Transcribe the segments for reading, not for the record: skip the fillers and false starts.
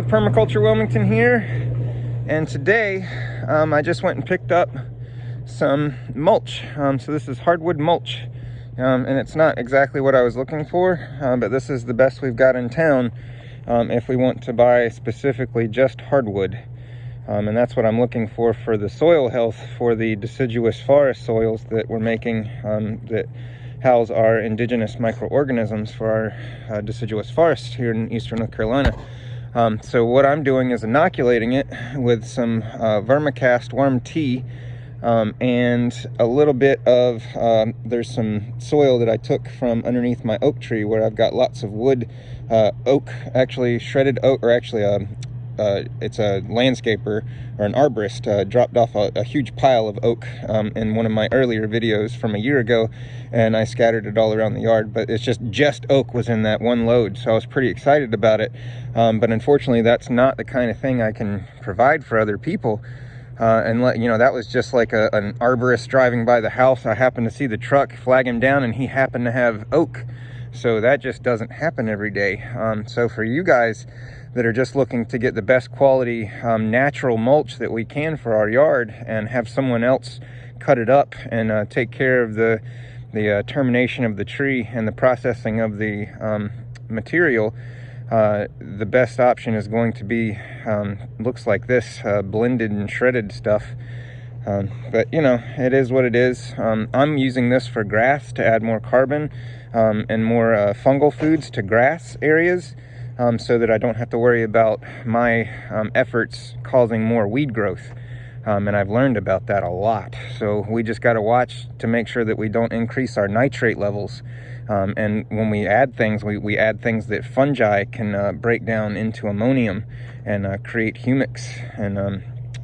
with Permaculture Wilmington here, and today I just went and picked up some mulch. So this is hardwood mulch, and it's not exactly what I was looking for, but this is the best we've got in town if we want to buy specifically just hardwood. And that's what I'm looking for the soil health for the deciduous forest soils that we're making, that house our indigenous microorganisms for our deciduous forests here in eastern North Carolina. So what I'm doing is inoculating it with some vermicast worm tea, and a little bit of, there's some soil that I took from underneath my oak tree where I've got lots of wood, oak, actually shredded oak, or actually it's a landscaper or an arborist dropped off a huge pile of oak in one of my earlier videos from a year ago, and I scattered it all around the yard. But it's just oak was in that one load, so I was pretty excited about it. But unfortunately, that's not the kind of thing I can provide for other people. And you know, that was just like an arborist driving by the house. I happened to see the truck, flag him down, and he happened to have oak. So that just doesn't happen every day. So for you guys that are just looking to get the best quality natural mulch that we can for our yard, and have someone else cut it up and take care of the termination of the tree and the processing of the material, the best option is going to be looks like this, blended and shredded stuff. But you know, it is what it is. I'm using this for grass to add more carbon and more fungal foods to grass areas, so that I don't have to worry about my efforts causing more weed growth. And I've learned about that a lot. So we just got to watch to make sure that we don't increase our nitrate levels. And when we add things, we add things that fungi can break down into ammonium and create humics, and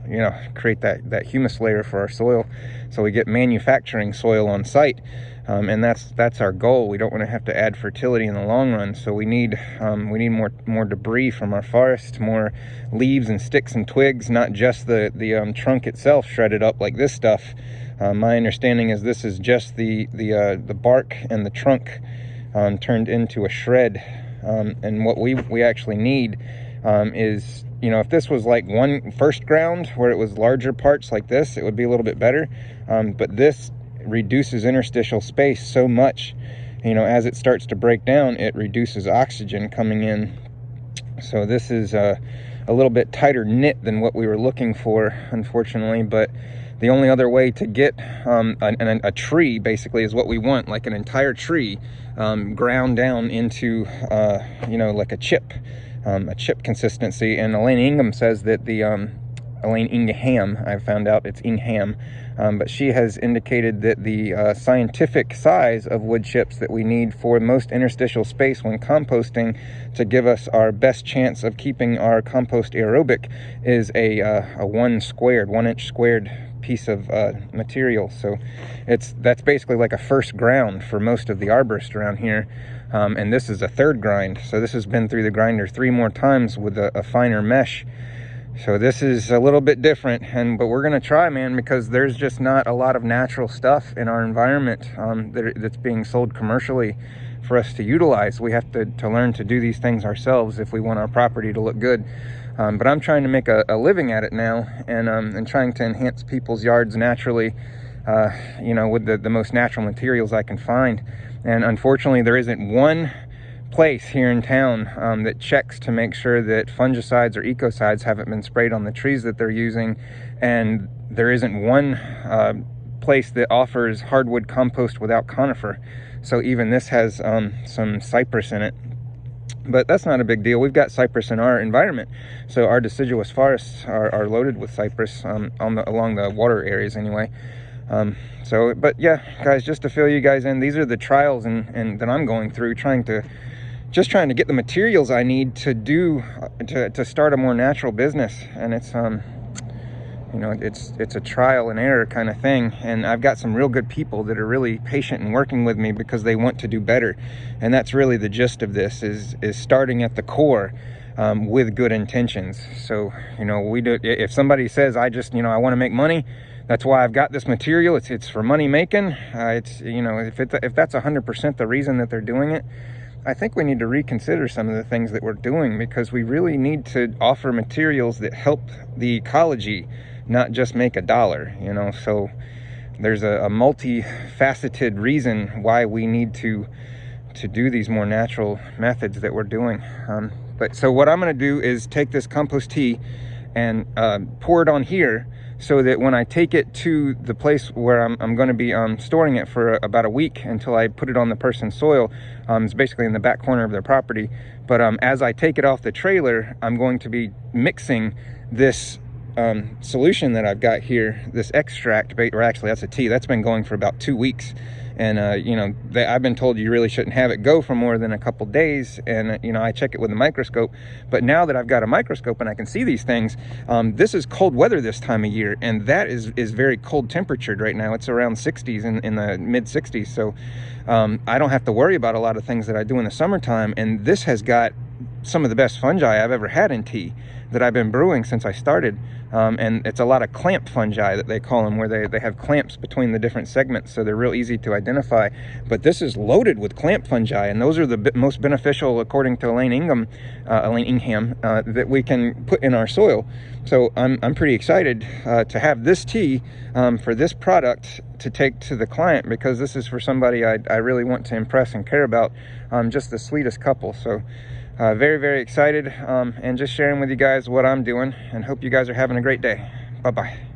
you know, create that humus layer for our soil, so we get manufacturing soil on site. And that's our goal. We don't want to have to add fertility in the long run. So we need more debris from our forest, more leaves and sticks and twigs, not just the trunk itself shredded up like this stuff. My understanding is this is just the bark and the trunk turned into a shred. And what we actually need is, you know, if this was like one first ground where it was larger parts like this, it would be a little bit better. But this reduces interstitial space so much, you know, as it starts to break down, it reduces oxygen coming in. So this is a little bit tighter knit than what we were looking for, unfortunately. But the only other way to get a tree basically is what we want, like an entire tree ground down into you know, like a chip consistency. And Elaine Ingham says that Elaine Ingham, I found out it's Ingham, but she has indicated that the scientific size of wood chips that we need for most interstitial space when composting to give us our best chance of keeping our compost aerobic is a 1 inch squared piece of material. So that's basically like a first ground for most of the arborists around here. And this is a third grind. So this has been through the grinder 3 more times with a finer mesh. So this is a little bit different, but we're gonna try, man, because there's just not a lot of natural stuff in our environment that's being sold commercially for us to utilize. We have to learn to do these things ourselves if we want our property to look good. But I'm trying to make a living at it now, and trying to enhance people's yards naturally, you know, with the most natural materials I can find. And unfortunately, there isn't one place here in town that checks to make sure that fungicides or ecocides haven't been sprayed on the trees that they're using, and there isn't one place that offers hardwood compost without conifer. So even this has some cypress in it, but that's not a big deal. We've got cypress in our environment, so our deciduous forests are loaded with cypress along the water areas anyway. But yeah, guys, just to fill you guys in, these are the trials and that I'm going through, trying to get the materials I need to start a more natural business. And it's you know, it's a trial and error kind of thing. And I've got some real good people that are really patient and working with me because they want to do better. And that's really the gist of this, is starting at the core with good intentions. So, you know, if somebody says, I want to make money, that's why I've got this material, it's for money making, it's, you know, if that's 100% the reason that they're doing it, I think we need to reconsider some of the things that we're doing, because we really need to offer materials that help the ecology, not just make a dollar, you know. So there's a multifaceted reason why we need to do these more natural methods that we're doing. But so what I'm going to do is take this compost tea and pour it on here, so that when I take it to the place where I'm going to be storing it for about a week until I put it on the person's soil, it's basically in the back corner of their property. But as I take it off the trailer, I'm going to be mixing this solution that I've got here, this extract, or actually that's a tea that's been going for about 2 weeks. And you know, I've been told you really shouldn't have it go for more than a couple days, and you know, I check it with a microscope. But now that I've got a microscope and I can see these things, this is cold weather this time of year, and that is very cold temperatured right now. It's around 60s, in the mid 60s. So I don't have to worry about a lot of things that I do in the summertime. And this has got some of the best fungi I've ever had in tea that I've been brewing since I started. And it's a lot of clamp fungi that they call them, where they have clamps between the different segments, so they're real easy to identify. But this is loaded with clamp fungi, and those are the most beneficial, according to Elaine Ingham, that we can put in our soil. So I'm pretty excited to have this tea for this product to take to the client, because this is for somebody I really want to impress and care about, just the sweetest couple. So very, very excited, and just sharing with you guys what I'm doing, and hope you guys are having a great day. Bye-bye.